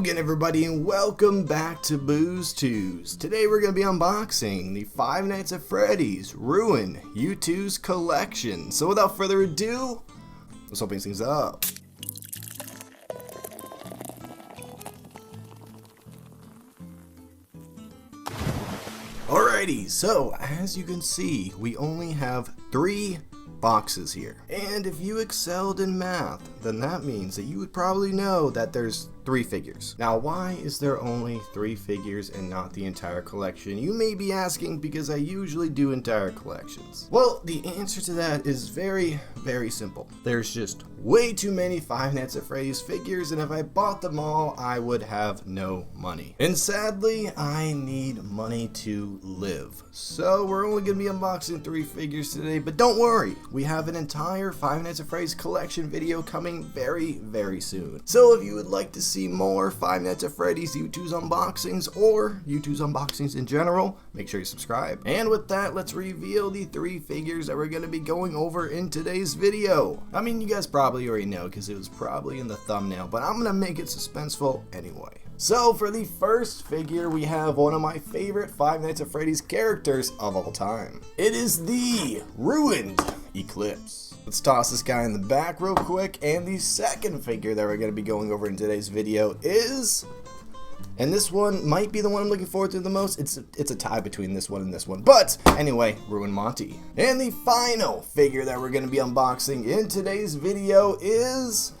again, everybody, and welcome back to Boozetooz. Today we're going to be unboxing the Five Nights at Freddy's Ruin Youtooz collection. So without further ado, let's open things up. Alrighty, so as you can see, we only have 3 boxes here. And if you excelled in math, then that means that you would probably know that there's 3 figures. Now, why is there only 3 figures and not the entire collection? You may be asking, because I usually do entire collections. Well, the answer to that is very, very simple. There's just way too many Five Nights at Freddy's figures, and if I bought them all, I would have no money. And sadly, I need money to live. So we're only going to be unboxing 3 figures today, but don't worry, we have an entire Five Nights at Freddy's collection video coming very, very soon. So if you would like to see more Five Nights at Freddy's Youtooz unboxings or Youtooz unboxings in general, make sure you subscribe. And with that, let's reveal the 3 figures that we're going to be going over in today's video. I mean, you guys probably already know because it was probably in the thumbnail, but I'm going to make it suspenseful anyway. So for the first figure, we have one of my favorite Five Nights at Freddy's characters of all time. It is the ruined Eclipse. Let's toss this guy in the back real quick. And the second figure that we're going to be going over in today's video is, and this one might be the one I'm looking forward to the most. It's a tie between this one and this one. But anyway, Ruined Monty. And the final figure that we're going to be unboxing in today's video is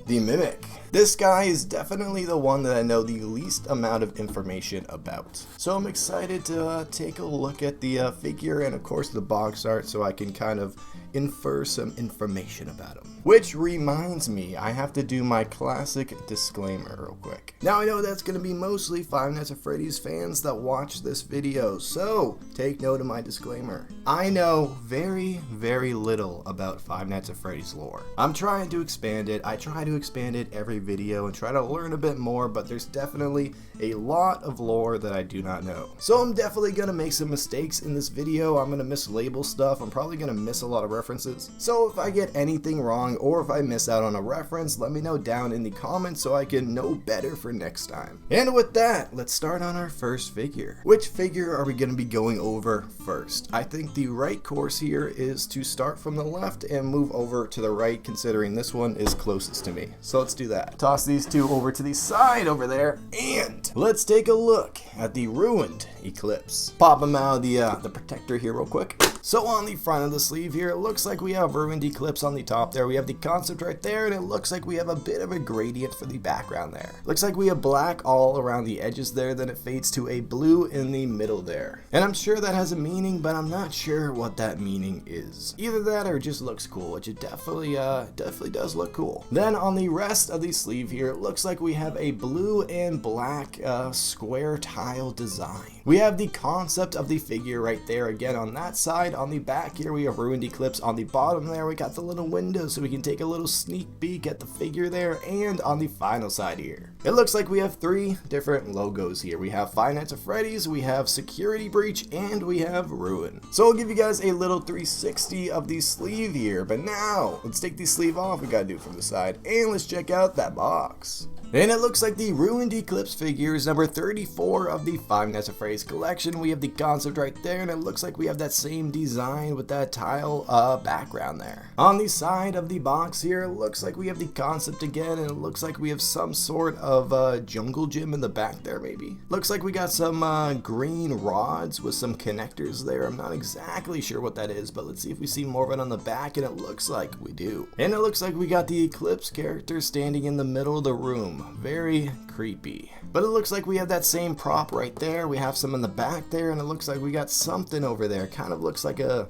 the Mimic. This guy is definitely the one that I know the least amount of information about. So I'm excited to take a look at the figure and of course the box art so I can kind of infer some information about him. Which reminds me, I have to do my classic disclaimer real quick. Now I know that's going to be mostly Five Nights at Freddy's fans that watch this video, so take note of my disclaimer. I know very, very little about Five Nights at Freddy's lore. I'm trying to expand it. I try to expand it every video and try to learn a bit more, but there's definitely a lot of lore that I do not know. So I'm definitely going to make some mistakes in this video. I'm going to mislabel stuff. I'm probably going to miss a lot of references. So if I get anything wrong or if I miss out on a reference, let me know down in the comments so I can know better for next time. And with that, let's start on our first figure. Which figure are we going to be going over first? I think the right course here is to start from the left and move over to the right, considering this one is closest to me. So let's do that. Toss these 2 over to the side over there, and let's take a look at the ruined Eclipse. Pop them out of the protector here real quick. So on the front of the sleeve here, it looks like we have ruined Eclipse on the top there. We have the concept right there, and it looks like we have a bit of a gradient for the background there. Looks like we have black all around the edges there, then it fades to a blue in the middle there. And I'm sure that has a meaning, but I'm not sure what that meaning is. Either that or it just looks cool, which it definitely does look cool. Then on the rest of the sleeve here, it looks like we have a blue and black square tile design. We have the concept of the figure right there again on that side. On the back here, we have ruined Eclipse. On the bottom there, we got the little window so we can take a little sneak peek at the figure there. And on the final side here, it looks like we have 3 different logos here. We have Five Nights at Freddy's, we have Security Breach, and we have Ruin. So I'll give you guys a little 360 of the sleeve here. But now, let's take the sleeve off. We gotta do it from the side. And let's check out that box. And it looks like the ruined Eclipse figure is number 34 of the Five Nights at Freddy's collection. We have the concept right there, and it looks like we have that same design with that tile background there. On the side of the box here, it looks like we have the concept again, and it looks like we have some sort of jungle gym in the back there maybe. Looks like we got some green rods with some connectors there. I'm not exactly sure what that is, but let's see if we see more of it on the back, and it looks like we do. And it looks like we got the Eclipse character standing in the middle of the room. Very creepy. But it looks like we have that same prop right there. We have some in the back there, and it looks like we got something over there. Kind of looks like a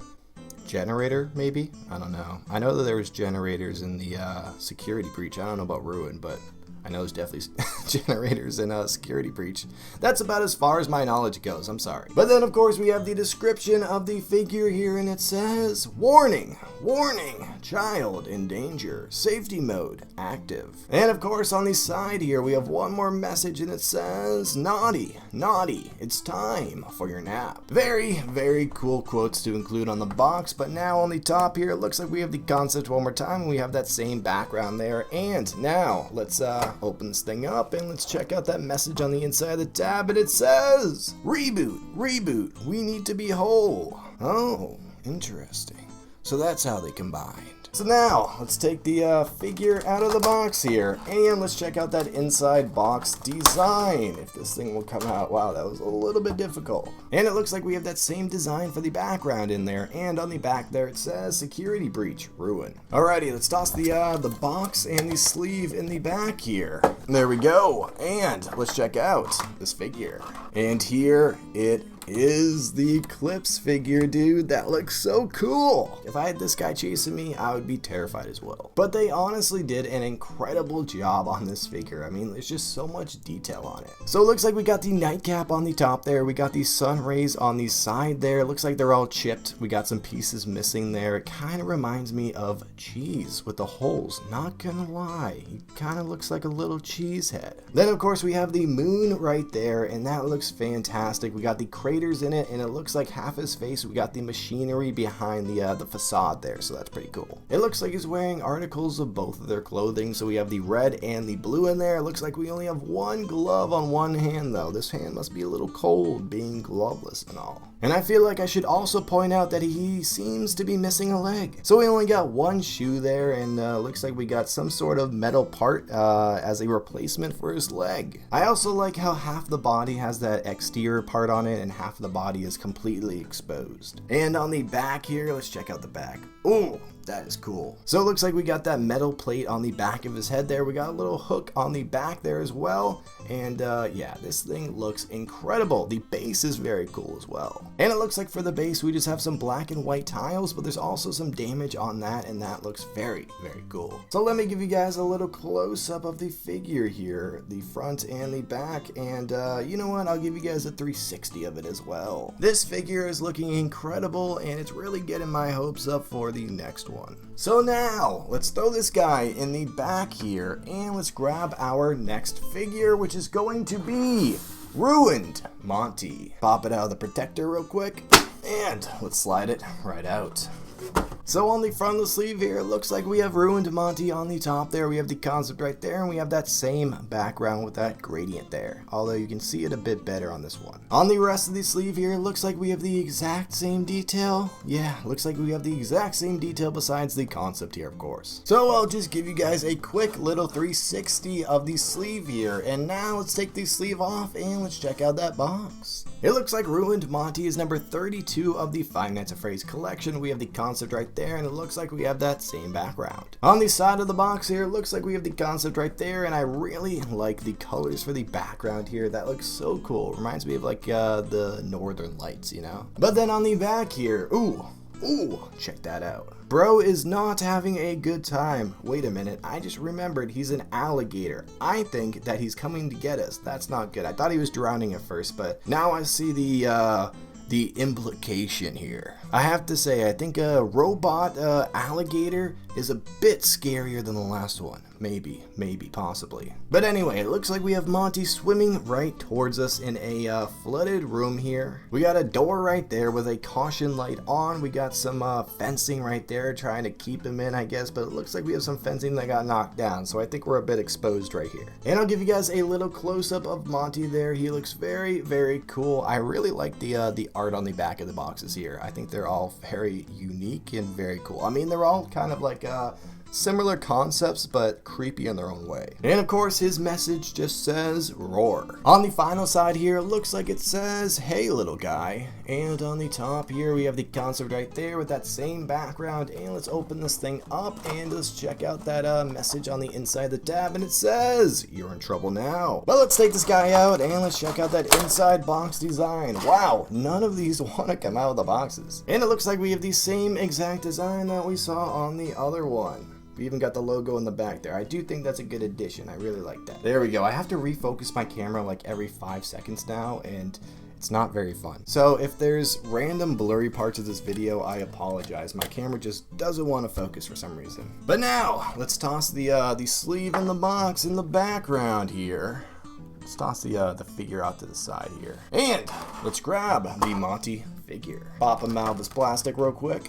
generator, maybe? I don't know. I know that there was generators in the Security Breach. I don't know about Ruin, but I know there's definitely generators in a Security Breach. That's about as far as my knowledge goes, I'm sorry. But then of course we have the description of the figure here, and it says, warning, warning, child in danger, safety mode active. And of course on the side here we have one more message, and it says, naughty, naughty, it's time for your nap. Very, very cool quotes to include on the box. But now on the top here, it looks like we have the concept one more time, and we have that same background there. And now let's open this thing up and let's check out that message on the inside of the tab, and it says, reboot, reboot, we need to be whole. Oh, interesting. So that's how they combined. So now, let's take the figure out of the box here, and let's check out that inside box design, if this thing will come out. Wow, that was a little bit difficult. And it looks like we have that same design for the background in there, and on the back there it says, security breach, ruin. Alrighty, let's toss the box and the sleeve in the back here. There we go, and let's check out this figure. And here it is the Eclipse figure, dude. That looks so cool. If I had this guy chasing me, I would be terrified as well. But they honestly did an incredible job on this figure. I mean, there's just so much detail on it. So it looks like we got the nightcap on the top there. We got the sun rays on the side there. It looks like they're all chipped. We got some pieces missing there. It kind of reminds me of cheese with the holes. Not gonna lie. He kind of looks like a little cheese head. Then, of course, we have the moon right there, and that looks fantastic. We got the craters in it, and it looks like half his face. We got the machinery behind the facade there, so that's pretty cool. It looks like he's wearing articles of both of their clothing, so we have the red and the blue in there. It looks like we only have one glove on one hand though. This hand must be a little cold being gloveless and all. And I feel like I should also point out that he seems to be missing a leg. So we only got one shoe there, and looks like we got some sort of metal part as a replacement for his leg. I also like how half the body has that exterior part on it and half the body is completely exposed. And on the back here, let's check out the back. Ooh, that is cool. So it looks like we got that metal plate on the back of his head there. We got a little hook on the back there as well. And yeah, this thing looks incredible. The base is very cool as well. And it looks like for the base, we just have some black and white tiles, but there's also some damage on that, and that looks very, very cool. So let me give you guys a little close-up of the figure here, the front and the back, and you know what? I'll give you guys a 360 of it as well. This figure is looking incredible, and it's really getting my hopes up for the next one. So now, let's throw this guy in the back here, and let's grab our next figure, which is going to be Ruined Monty. Pop it out of the protector real quick, and let's slide it right out. So on the front of the sleeve here, it looks like we have Ruined Monty on the top there. We have the concept right there, and we have that same background with that gradient there. Although you can see it a bit better on this one. On the rest of the sleeve here, it looks like we have the exact same detail. Yeah, looks like we have the exact same detail besides the concept here, of course. So I'll just give you guys a quick little 360 of the sleeve here. And now let's take the sleeve off and let's check out that box. It looks like Ruined Monty is number 32 of the Five Nights at Freddy's collection. We have the concept right there, and it looks like we have that same background. On the side of the box here, it looks like we have the concept right there, and I really like the colors for the background here. That looks so cool. Reminds me of like the Northern Lights, you know? But then on the back here, ooh, check that out. Bro is not having a good time. Wait a minute, I just remembered he's an alligator. I think that he's coming to get us. That's not good. I thought he was drowning at first, but now I see the implication here. I have to say, I think a robot alligator is a bit scarier than the last one. Maybe, possibly. But anyway, it looks like we have Monty swimming right towards us in a flooded room here. We got a door right there with a caution light on. We got some fencing right there trying to keep him in, I guess, but it looks like we have some fencing that got knocked down, so I think we're a bit exposed right here. And I'll give you guys a little close-up of Monty there. He looks very, very cool. I really like the art on the back of the boxes here. I think they're all very unique and very cool. I mean, they're all kind of like similar concepts, but creepy in their own way. And of course, his message just says, roar. On the final side here, it looks like it says, hey little guy. And on the top here, we have the concept right there with that same background. And let's open this thing up and let's check out that message on the inside of the tab. And it says, you're in trouble now. But let's take this guy out and let's check out that inside box design. Wow, none of these want to come out of the boxes. And it looks like we have the same exact design that we saw on the other one. We even got the logo in the back there. I do think that's a good addition. I really like that. There we go. I have to refocus my camera like every 5 seconds now, and it's not very fun. So if there's random blurry parts of this video, I apologize. My camera just doesn't want to focus for some reason. But now, let's toss the sleeve in the box in the background here. Let's toss the figure out to the side here. And let's grab the Monty figure. Pop him out of this plastic real quick.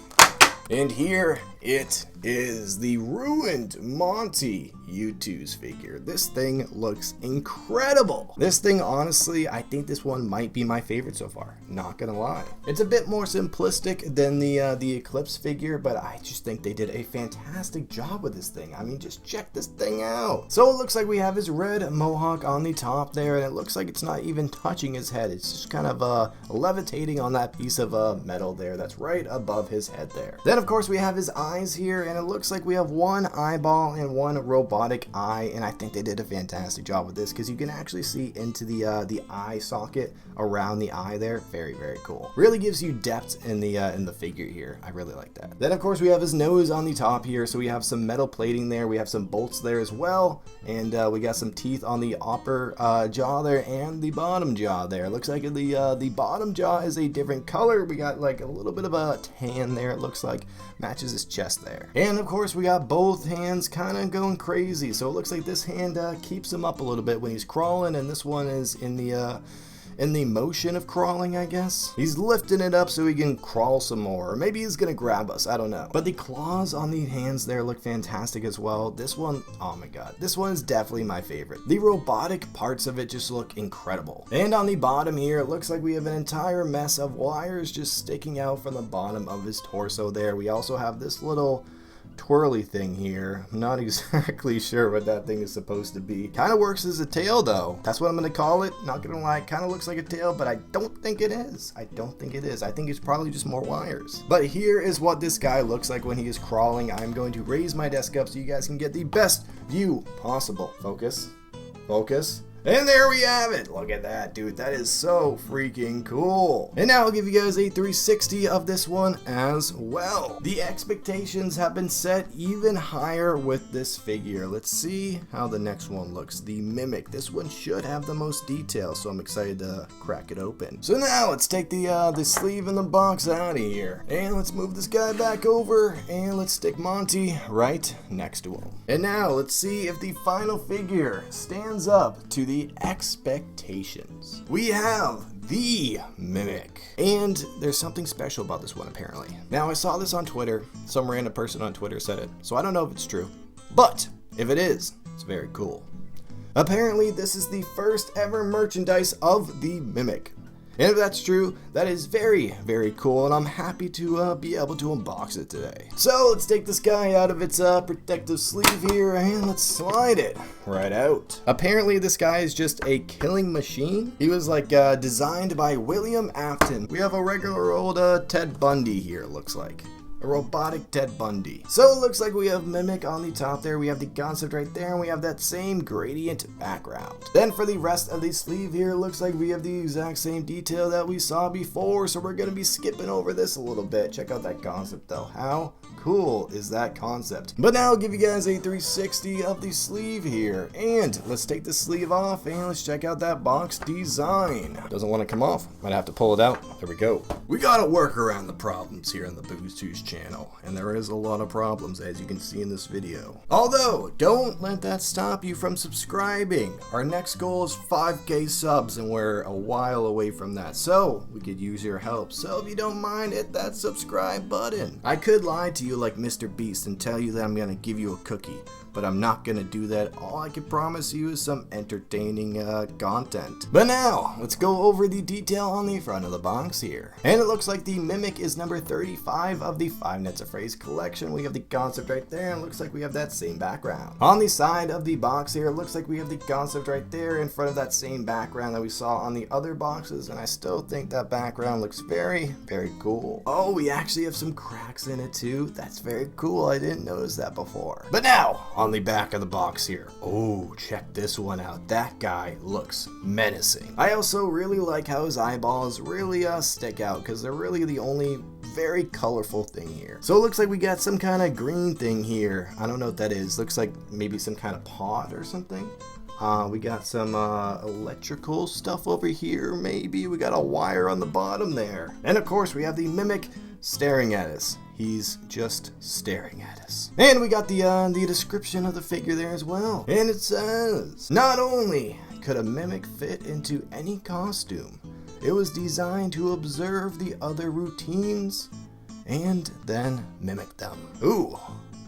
And here it is, the Ruined Monty. Youtooz figure. This thing looks incredible. This thing, honestly, I think this one might be my favorite so far. Not gonna lie. It's a bit more simplistic than the Eclipse figure, but I just think they did a fantastic job with this thing. I mean, just check this thing out. So it looks like we have his red mohawk on the top there, and it looks like it's not even touching his head. It's just kind of levitating on that piece of metal there that's right above his head there. Then, of course, we have his eyes here, and it looks like we have one eyeball and one robotic eye, and I think they did a fantastic job with this because you can actually see into the eye socket around the eye there. Very, very cool. Really gives you depth in the figure here. I really like that. Then, of course, we have his nose on the top here, so we have some metal plating there. We have some bolts there as well, and we got some teeth on the upper jaw there and the bottom jaw there. Looks like the bottom jaw is a different color. We got like a little bit of a tan there, it looks like. Matches his chest there. And of course we got both hands kind of going crazy, so it looks like this hand keeps him up a little bit when he's crawling, and this one is in the motion of crawling, I guess. He's lifting it up so he can crawl some more, or maybe he's gonna grab us, I don't know. But the claws on the hands there look fantastic as well. This one, oh my god, this one is definitely my favorite. The robotic parts of it just look incredible. And on the bottom here, it looks like we have an entire mess of wires just sticking out from the bottom of his torso there. We also have this little twirly thing here. I'm not exactly sure what that thing is supposed to be. Kind of works as a tail though. That's what I'm gonna call it. Not gonna lie, kind of looks like a tail, but I don't think it is. I don't think it is. I think it's probably just more wires. But here is what this guy looks like when he is crawling. I'm going to raise my desk up so you guys can get the best view possible. Focus. Focus. And there we have it. Look at that, dude. That is so freaking cool. And now I'll give you guys a 360 of this one as well. The expectations have been set even higher with this figure. Let's see how the next one looks. The Mimic. This one should have the most detail, so I'm excited to crack it open. So now let's take the sleeve in the box out of here. And let's move this guy back over, and let's stick Monty right next to him. And now let's see if the final figure stands up to the expectations. We have the Mimic, and there's something special about this one apparently. Now I saw this on Twitter. Some random person on Twitter said it, so I don't know if it's true, but if it is, it's very cool. Apparently this is the first ever merchandise of the Mimic. And if that's true, that is very, very cool, and I'm happy to be able to unbox it today. So let's take this guy out of its protective sleeve here, and let's slide it right out. Apparently this guy is just a killing machine. He was like designed by William Afton. We have a regular old Ted Bundy here, it looks like. A robotic Ted Bundy. So it looks like we have Mimic on the top there, we have the concept right there, and we have that same gradient background. Then for the rest of the sleeve here, it looks like we have the exact same detail that we saw before, so we're gonna be skipping over this a little bit. Check out that concept though. How cool is that concept? But now I'll give you guys a 360 of the sleeve here, and let's take the sleeve off and let's check out that box design. Doesn't want to come off, might have to pull it out. There we go. We gotta work around the problems here on the Boozetooz channel, and there is a lot of problems as you can see in this video. Although, don't let that stop you from subscribing. Our next goal is 5K subs, and we're a while away from that, so we could use your help. So if you don't mind, hit that subscribe button. I could lie to you like Mr. Beast and tell you that I'm gonna give you a cookie, but I'm not gonna do that. All I can promise you is some entertaining content. But now, let's go over the detail on the front of the box here. And it looks like the Mimic is number 35 of the Five Nights at Freddy's collection. We have the concept right there, and it looks like we have that same background. On the side of the box here, it looks like we have the concept right there in front of that same background that we saw on the other boxes, and I still think that background looks very, very cool. Oh, we actually have some cracks in it too. That's very cool. I didn't notice that before. But now, on the back of the box here. Oh, check this one out. That guy looks menacing. I also really like how his eyeballs really stick out, because they're really the only very colorful thing here. So it looks like we got some kind of green thing here. I don't know what that is. Looks like maybe some kind of pot or something. We got some electrical stuff over here, maybe. We got a wire on the bottom there. And of course we have the Mimic staring at us. He's just staring at us. And we got the description of the figure there as well. And it says, not only could a Mimic fit into any costume, it was designed to observe the other routines and then mimic them. Ooh,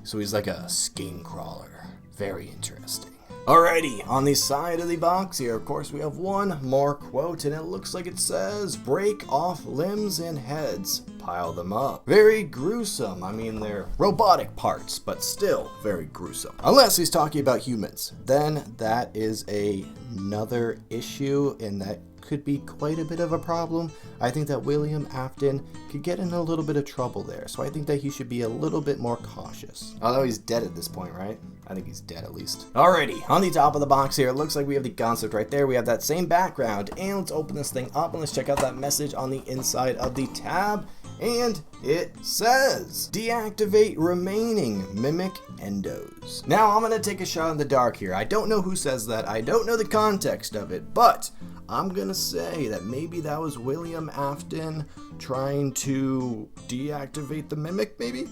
so he's like a skin crawler. Very interesting. Alrighty, on the side of the box here, of course, we have one more quote, and it looks like it says, "Break off limbs and heads, pile them up." Very gruesome. I mean, they're robotic parts, but still very gruesome. Unless he's talking about humans, then that is another issue, and that could be quite a bit of a problem. I think that William Afton could get in a little bit of trouble there, so I think that he should be a little bit more cautious. Although he's dead at this point, right? I think he's dead at least. Alrighty, on the top of the box here, it looks like we have the concept right there. We have that same background, and let's open this thing up and let's check out that message on the inside of the tab. And it says, "Deactivate remaining mimic endos." Now, I'm gonna take a shot in the dark here. I don't know who says that. I don't know the context of it, but I'm gonna say that maybe that was William Afton trying to deactivate the mimic, maybe?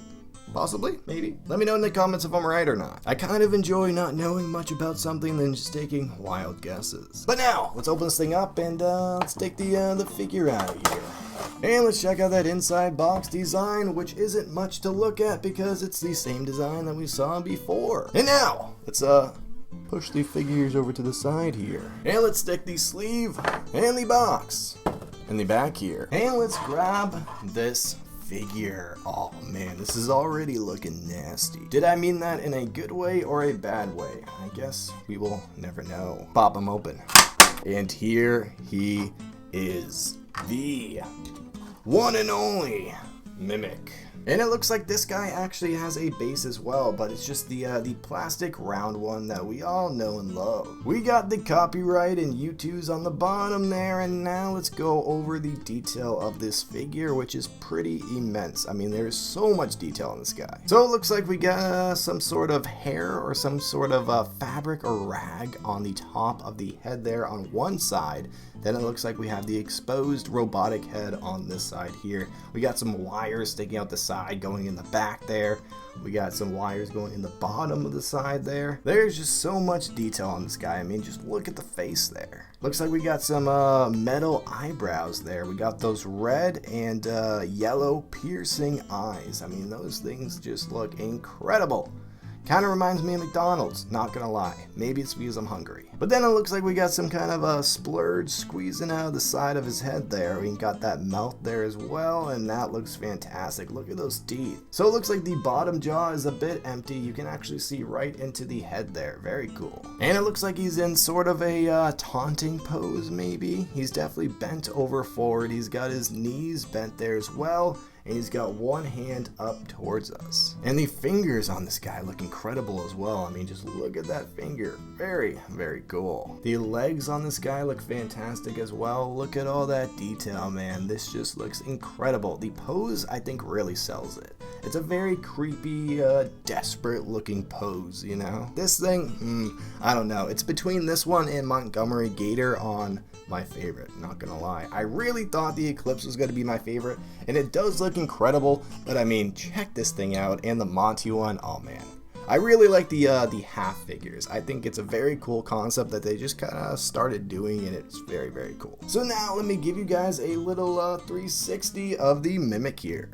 Possibly, maybe. Let me know in the comments if I'm right or not. I kind of enjoy not knowing much about something than just taking wild guesses. But now, let's open this thing up and let's take the figure out of here. And let's check out that inside box design, which isn't much to look at because it's the same design that we saw before. And now, let's push the figures over to the side here. And let's stick the sleeve and the box in the back here. And let's grab this figure. Oh man, this is already looking nasty. Did I mean that in a good way or a bad way? I guess we will never know. Pop him open. And here he is. The one and only Mimic. And it looks like this guy actually has a base as well, but it's just the plastic round one that we all know and love. We got the copyright and Youtooz on the bottom there, and now let's go over the detail of this figure, which is pretty immense. I mean, there's so much detail on this guy. So it looks like we got some sort of hair or some sort of fabric or rag on the top of the head there on one side. Then it looks like we have the exposed robotic head on this side here. We got some wires sticking out the side going in the back there. We got some wires going in the bottom of the side there. There's just so much detail on this guy. I mean, just look at the face there. Looks like we got some metal eyebrows there. We got those red and yellow piercing eyes. I mean, those things just look incredible. Kind of reminds me of McDonald's, not gonna lie. Maybe it's because I'm hungry. But then it looks like we got some kind of a splurge squeezing out of the side of his head there. We got that mouth there as well, and that looks fantastic. Look at those teeth. So it looks like the bottom jaw is a bit empty. You can actually see right into the head there. Very cool. And it looks like he's in sort of a taunting pose, maybe. He's definitely bent over forward. He's got his knees bent there as well. And he's got one hand up towards us. And the fingers on this guy look incredible as well. I mean, just look at that finger. Very, very cool. The legs on this guy look fantastic as well. Look at all that detail, man. This just looks incredible. The pose, I think, really sells it. It's a very creepy, desperate looking pose, you know? This thing, I don't know. It's between this one and Montgomery Gator on my favorite, not gonna lie. I really thought the Eclipse was gonna be my favorite, and it does look incredible, but I mean, check this thing out, and the Monty one, oh man. I really like the half figures. I think it's a very cool concept that they just kind of started doing, and it's very, very cool. So now let me give you guys a little 360 of the Mimic here.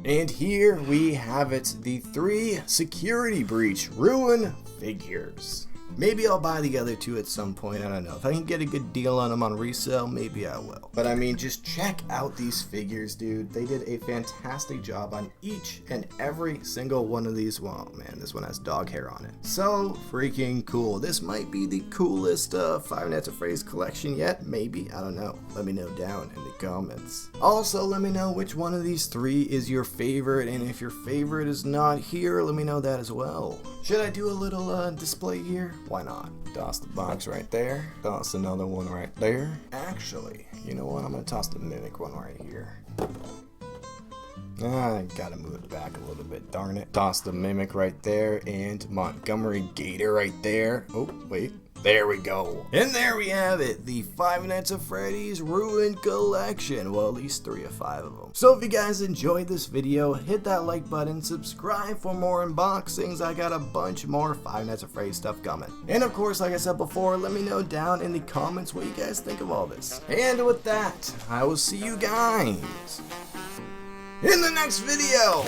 And here we have it, the 3 security breach ruin figures. Maybe I'll buy the other 2 at some point, I don't know. If I can get a good deal on them on resale, maybe I will. But I mean, just check out these figures, dude. They did a fantastic job on each and every single one of these. Wow, man, this one has dog hair on it. So freaking cool. This might be the coolest Five Nights at Freddy's collection yet. Maybe, I don't know. Let me know down in the comments. Also, let me know which one of these 3 is your favorite, and if your favorite is not here, let me know that as well. Should I do a little display here? Why not? Toss the box right there. Toss another one right there. Actually, you know what? I'm gonna toss the Mimic one right here. I gotta move it back a little bit, darn it. Toss the Mimic right there, and Montgomery Gator right there. Oh, wait. There we go. And there we have it, the Five Nights at Freddy's Ruined Collection. Well, at least 3 of 5 of them. So if you guys enjoyed this video, hit that like button, subscribe for more unboxings. I got a bunch more Five Nights at Freddy's stuff coming. And of course, like I said before, let me know down in the comments what you guys think of all this. And with that, I will see you guys in the next video.